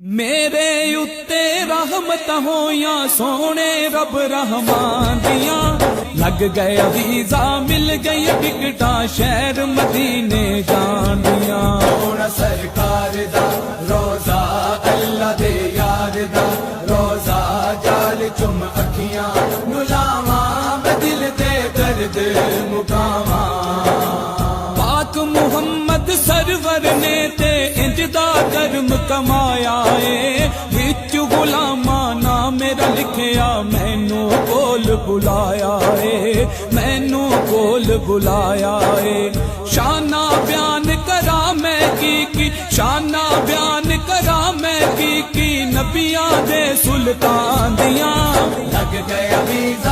मेरे उत्ते रहमत होया सोने रब रहमान दिया। लग गया वीजा मिल गई टिकटा शहर मदीने जान दिया। सोना सरकार दा रोजा अल्लाह दे यार दा रोजा जाल चुम अखियां नुलावा बदिल दे दर्द मुकावा। पाक मुहम्मद सरवर ने ते इंजदा कर्म कमाया है। विच गुलामा ना मेरा लिखिया मैनू कोल बुलाया है। मैनू कोल बुलाया है। शाना बयान करा मैं की शाना बयान करा मैं की नबिया दे सुल्तान दिया। लग गया वीजा